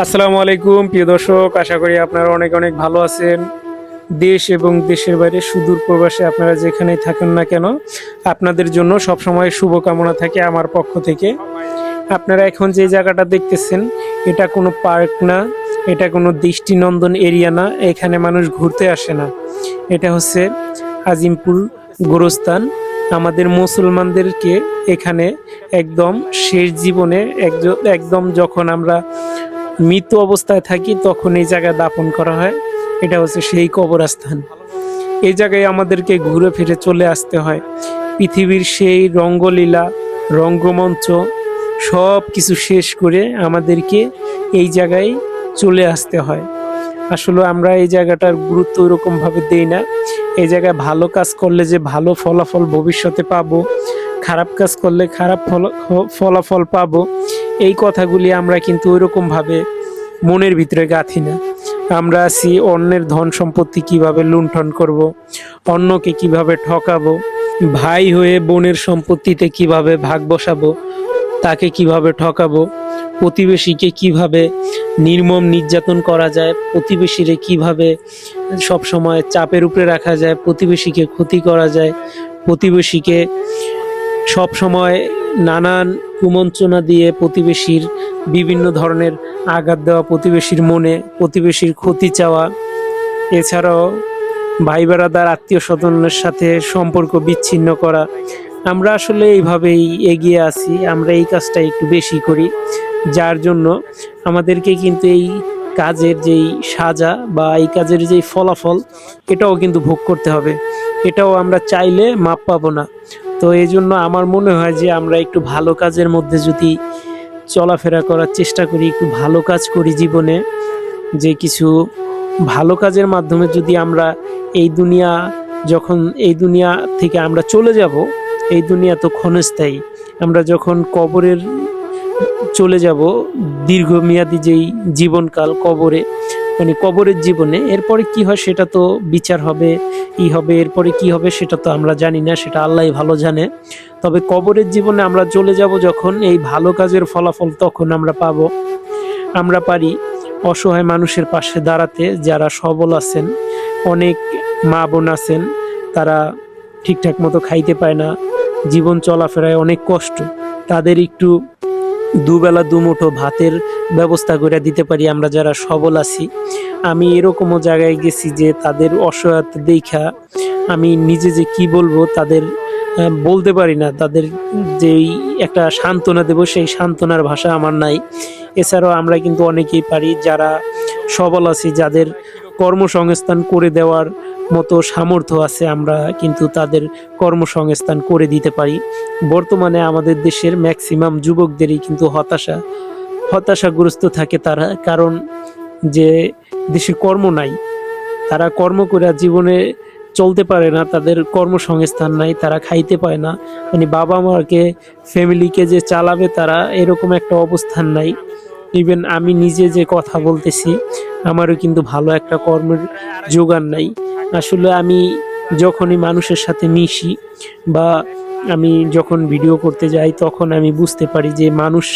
আসসালামু আলাইকুম প্রিয় দর্শক, আশা করি আপনারা অনেক অনেক ভালো আছেন। দেশ এবং দেশের বাইরে সুদূর প্রবাসে আপনারা যেখানেই থাকেন না কেন, আপনাদের জন্য সবসময় শুভকামনা থাকে আমার পক্ষ থেকে। আপনারা এখন যে জায়গাটা দেখতেছেন, এটা কোনো পার্ক না, এটা কোনো দৃষ্টিনন্দন এরিয়া না, এখানে মানুষ ঘুরতে আসে না। এটা হচ্ছে আজিমপুর গোরস্থান। আমাদের মুসলমানদেরকে এখানে একদম শেষ জীবনে একদম যখন আমরা মৃত অবস্থায় থাকি তখন এই জায়গায় দাফন করা হয়। এটা হচ্ছে সেই কবরস্থান। এই জায়গায় আমাদেরকে ঘুরে ফিরে চলে আসতে হয়। পৃথিবীর সেই রঙ্গলীলা, রঙ্গমঞ্চ সব কিছু শেষ করে আমাদেরকে এই জায়গায় চলে আসতে হয়। আসলে আমরা এই জায়গাটার গুরুত্ব ওরকমভাবে দেই না। এই জায়গায় ভালো কাজ করলে যে ভালো ফলাফল ভবিষ্যতে পাবো, খারাপ কাজ করলে খারাপ ফলাফল পাবো, এই কথাগুলি আমরা কিন্তু ওইরকমভাবে মনের ভিতরে গাঁথি না। আমরা আছি অন্যের ধন সম্পত্তি কিভাবে লুণ্ঠন করব, অন্যকে কিভাবে ঠকাবো, ভাই হয়ে বোনের সম্পত্তিতে কিভাবে ভাগ বসাবো, তাকে কিভাবে ঠকাবো, প্রতিবেশীকে কিভাবে নির্মম নির্যাতন করা যায়, প্রতিবেশীরে কিভাবে সবসময় চাপের উপরে রাখা যায়, প্রতিবেশীকে ক্ষতি করা যায়, প্রতিবেশীকে সব সময় নানান কুমন্ত্রণা দিয়ে প্রতিবেশীর বিভিন্ন ধরনের আঘাত দেওয়া, প্রতিবেশীর মনে প্রতিবেশীর ক্ষতি চাওয়া, এছাড়াও ভাই বেড়াদার আত্মীয় স্বজনের সাথে সম্পর্ক বিচ্ছিন্ন করা। আমরা আসলে এইভাবেই এগিয়ে আছি, আমরা এই কাজটা একটু বেশি করি, যার জন্য আমাদেরকে কিন্তু এই কাজের যেই সাজা বা এই কাজের যেই ফলাফল, এটাও কিন্তু ভোগ করতে হবে। এটাও আমরা চাইলে মাপ পাবো না। তো এই জন্য আমার মনে হয় যে আমরা একটু ভালো কাজের মধ্যে যদি চলাফেরা করার চেষ্টা করি, একটু ভালো কাজ করি জীবনে, যে কিছু ভালো কাজের মাধ্যমে যদি আমরা যখন এই দুনিয়া থেকে আমরা চলে যাব, এই দুনিয়া তো ক্ষণস্থায়ী, আমরা যখন কবরের চলে যাব, দীর্ঘমেয়াদী যেই জীবনকাল কবরে, মানে কবরের জীবনে, এরপরে কি হয় সেটা তো বিচার হবে, এরপরে কি হবে সেটা তো আমরা জানি না, সেটা আল্লাহই ভালো জানে। তবে কবরের জীবনে আমরা চলে যাব যখন, এই ভালো কাজের ফলাফল তখন আমরা পাবো। আমরা পারি অসহায় মানুষের পাশে দাঁড়াতে, যারা সবল আছেন, অনেক মা বোন আছেন, তারা ঠিকঠাক মতো খাইতে পায় না, জীবন চলাফেরায় অনেক কষ্ট, তাদের একটু দুবেলা দুমুঠো ভাতের ব্যবস্থা করে দিতে পারি আমরা যারা সবল আছি। আমি এরকমও জায়গায় গেছি যে তাদের অসহায়তা দেখা আমি নিজে যে কি বলবো তাদের বলতে পারি না, তাদের যেই একটা সান্ত্বনা দেব সেই সান্ত্বনার ভাষা আমার নাই। এছাড়াও আমরা কিন্তু অনেকেই পারি যারা সবল আছি, যাদের কর্মসংস্থান করে দেওয়ার মতো সামর্থ্য আছে, আমরা কিন্তু তাদের কর্মসংস্থান করে দিতে পারি। বর্তমানে আমাদের দেশের ম্যাক্সিমাম যুবকদেরই কিন্তু হতাশাগ্রস্ত থাকে তারা, কারণ যে দেশে কর্ম নাই, তারা কর্ম করে জীবনে চলতে পারে না, তাদের কর্মসংস্থান নাই, তারা খাইতে পায় না, মানে বাবা মাকে ফ্যামিলিকে যে চালাবে তারা এরকম একটা অবস্থান নাই। ইভেন আমি নিজে যে কথা বলতেছি, আমারও কিন্তু ভালো একটা কর্মের জোগান নাই। আসলে আমি যখনই মানুষের সাথে মিশি বা আমি যখন ভিডিও করতে যাই, তখন আমি বুঝতে পারি যে মানুষ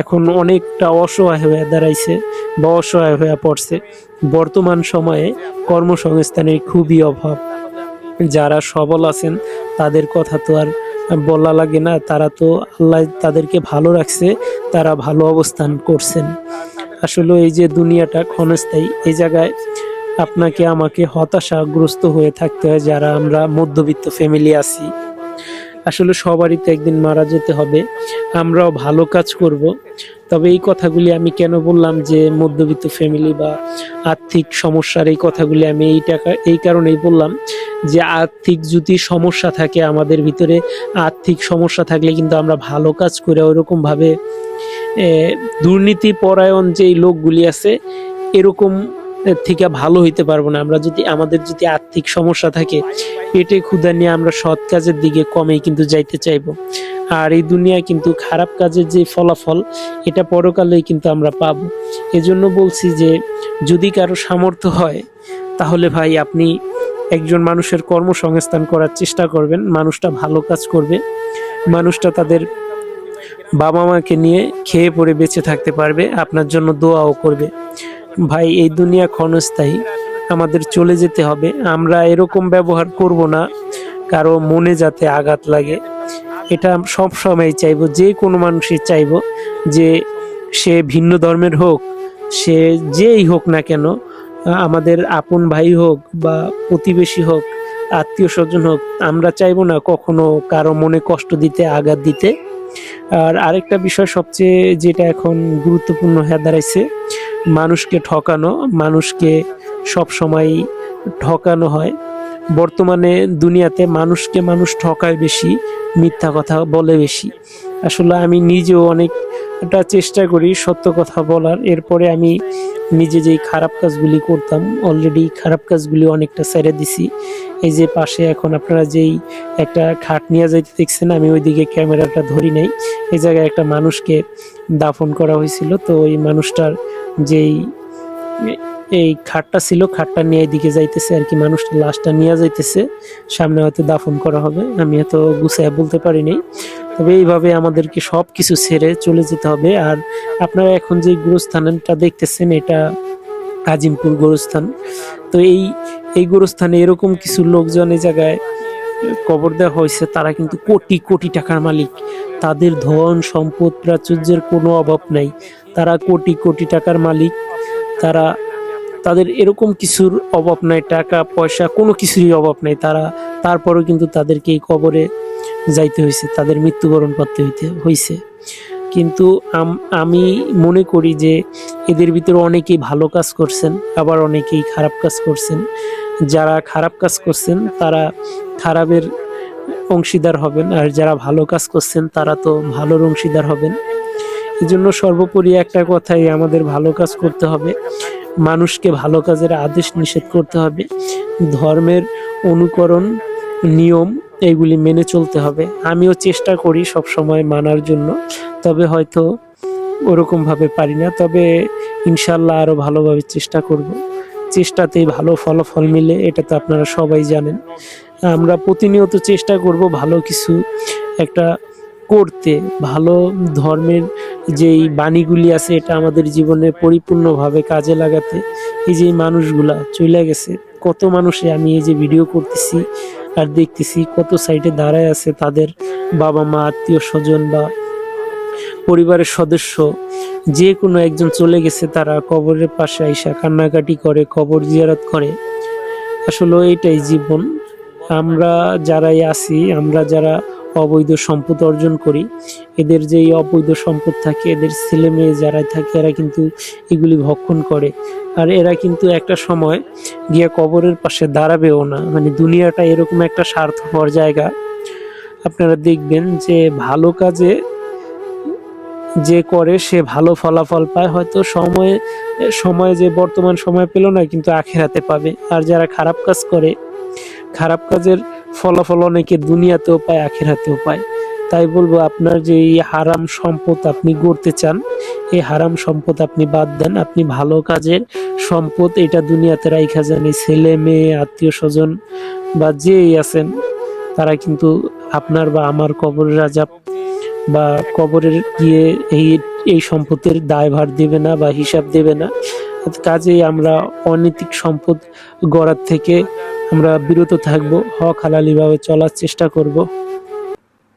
এখন অনেকটা অসহায় হয়ে দাঁড়াইছে বা অসহায় হয়ে পড়ছে। বর্তমান সময়ে কর্মসংস্থানের খুবই অভাব। যারা সবল আছেন তাদের কথা তো আর বলা লাগে না, তারা তো আল্লাহ তাদেরকে ভালো রাখছে, তারা ভালো অবস্থান করছেন। আসলে এই যে দুনিয়াটা ক্ষণস্থায়ী, এই জায়গায় আপনাকে আমাকে হতাশাগ্রস্ত হয়ে থাকতে হয় যারা আমরা মধ্যবিত্ত ফ্যামিলি আছি। আসলে সবারই তো একদিন মারা যেতে হবে, আমরাও ভালো কাজ করব। তবে এই কথাগুলি আমি কেন বললাম যে মধ্যবিত্ত ফ্যামিলি বা আর্থিক সমস্যার এই কথাগুলি আমি এই কারণেই বললাম যে আর্থিক যদি সমস্যা থাকে আমাদের ভিতরে, আর্থিক সমস্যা থাকলে কিন্তু আমরা ভালো কাজ করে ওইরকমভাবে দুর্নীতি পরায়ণ যেই লোকগুলি আছে এরকম থেকে ভালো হইতে পারবো না। আমাদের যদি আর্থিক সমস্যা থাকে, পেটে ক্ষুধা নিয়ে আমরা সৎ কাজের দিকে কমেই কিন্তু যাইতে চাইবো। আর এই দুনিয়ায় কিন্তু খারাপ কাজের যে ফলাফল, এটা পরকালেই কিন্তু আমরা পাবো। এজন্য বলছি যে যদি কারো সামর্থ্য হয়, তাহলে ভাই আপনি একজন মানুষের কর্মসংস্থান করার চেষ্টা করবেন, মানুষটা ভালো কাজ করবে, মানুষটা তাদের বাবা মাকে নিয়ে খেয়ে পরে বেঁচে থাকতে পারবে, আপনার জন্য দোয়াও করবে। ভাই এই দুনিয়া ক্ষণস্থায়ী, আমাদের চলে যেতে হবে। আমরা এরকম ব্যবহার করব না কারো মনে যাতে আঘাত লাগে, এটা সব সময় চাইবো, যে কোনো মানুষই চাইবো যে সে ভিন্ন ধর্মের হোক, সে যেই হোক না কেন, আমাদের আপন ভাই হোক বা প্রতিবেশী হোক, আত্মীয় স্বজন হোক, আমরা চাইবো না কখনো কারো মনে কষ্ট দিতে, আঘাত দিতে। আর আরেকটা বিষয় সবচেয়ে যেটা এখন গুরুত্বপূর্ণ হয়ে দাঁড়াইছে, মানুষকে ঠকানো, মানুষকে সব সময় ঠকানো হয়। বর্তমানে দুনিয়াতে মানুষকে মানুষ ঠকায় বেশি, মিথ্যা কথা বলে বেশি। আসলে আমি নিজেও অনেকটা চেষ্টা করি সত্য কথা বলার, এরপরে আমি নিজে যেই খারাপ কাজগুলি করতাম অলরেডি খারাপ কাজগুলি অনেকটা ছেড়ে দিছি। এই যে পাশে এখন আপনারা যেই একটা খাট নিয়ে যাইতে দেখছেন, আমি ওইদিকে ক্যামেরাটা ধরি নাই, এই জায়গায় একটা মানুষকে দাফন করা হয়েছিল। তো ওই মানুষটার যেই এই খাটটা ছিল, খাটটা নিয়ে এদিকে যাইতেছে আর কি, মানুষটা লাশটা নিয়ে যাইতেছে, সামনে হয়তো দাফন করা হবে। আমি এত গুছায় বলতে পারিনি, তবে এইভাবে আমাদেরকে সব কিছু ছেড়ে চলে যেতে হবে। আর আপনারা এখন যে গোরস্থানটা দেখতেছেন, এটা আজিমপুর গোরস্থান। তো এই গোরস্থানে এরকম কিছু লোকজন এই জায়গায় কবর দেওয়া হয়েছে, তারা কিন্তু কোটি কোটি টাকার মালিক, তাদের ধন সম্পদ প্রাচুর্যের কোনো অভাব নাই, তারা কোটি কোটি টাকার মালিক, তাদের এরকম কিছুর অভাব নাই, টাকা পয়সা কোনো কিছুরই অভাব নাই, তারপরেও কিন্তু তাদেরকে এই কবরে যাইতে হয়েছে, তাদের মৃত্যুবরণ করতে হয়েছে। কিন্তু আমি মনে করি যে এদের ভিতরে অনেকেই ভালো কাজ করছেন, আবার অনেকেই খারাপ কাজ করছেন। যারা খারাপ কাজ করছেন তারা খারাপের অংশীদার হবেন, আর যারা ভালো কাজ করছেন তারা তো ভালোর অংশীদার হবেন। এই জন্য সর্বোপরি একটা কথাই, আমাদের ভালো কাজ করতে হবে, মানুষকে ভালো কাজের আদেশ নিষেধ করতে হবে, ধর্মের অনুকরণ, নিয়ম এইগুলি মেনে চলতে হবে। আমিও চেষ্টা করি সব সময় মানার জন্য, তবে হয়তো ওরকম ভাবে পারি না, তবে ইনশাল্লাহ আরো ভালোভাবে চেষ্টা করব। চেষ্টাতেই ভালো ফলাফল মিলে, এটা তো আপনারা সবাই জানেন। আমরা প্রতিনিয়ত চেষ্টা করব ভালো কিছু একটা করতে, ভালো ধর্মের যেই বাণীগুলি আছে এটা আমাদের জীবনে পরিপূর্ণভাবে কাজে লাগাতে। এই যে মানুষগুলা চলে গেছে, কত মানুষে আমি এই যে ভিডিও করতেছি আর দেখতেছি কত সাইডে দাঁড়ায় আছে, তাদের বাবা মা, আত্মীয় স্বজন বা পরিবারের সদস্য যে কোনো একজন চলে গেছে, তারা কবরের পাশে আইসা কান্নাকাটি করে, কবর জিয়ারত করে। আসলে এটাই জীবন। আমরা যারাই আছি, আমরা যারা অবৈধ সম্পদ অর্জন করি, এদের যে অবৈধ সম্পদ থাকে, এদের ছেলে মেয়ে যারা থাকে, এরা কিন্তু এগুলি ভক্ষণ করে। আর এরা কিন্তু একটা সময় গিয়ে কবরের পাশে দাঁড়াবেও না। মানে দুনিয়াটা এরকম একটা স্বার্থপর জায়গা। আপনারা দেখবেন যে ভালো কাজে যে করে সে ভালো ফলাফল পায়, হয়তো সময় যে বর্তমান সময় পেল না, কিন্তু আখিরাতে পাবে। আর যারা খারাপ কাজ করে, খারাপ কাজের ফলাফল অনেকে দুনিয়াতেও পায়, আখিরাতেও পায়। তাই বলবো, আপনার যে এই হারাম সম্পদ আপনি গড়তে চান, এই হারাম সম্পদ আপনি বাদ দেন। আপনি ভালো কাজের সম্পদ এটা দুনিয়াতে রাইখা যান। এই ছেলে মেয়ে, আত্মীয় স্বজন বা যেই আছেন, তারা কিন্তু আপনার বা আমার কবরের আযাব বা কবরের গিয়ে এই সম্পদের দায়ভার দেবে না বা হিসাব দেবে না। কাজেই আমরা অনৈতিক সম্পদ গড়ার থেকে আমরা বিরত থাকব, হক হালালি ভাবে চলার চেষ্টা করব।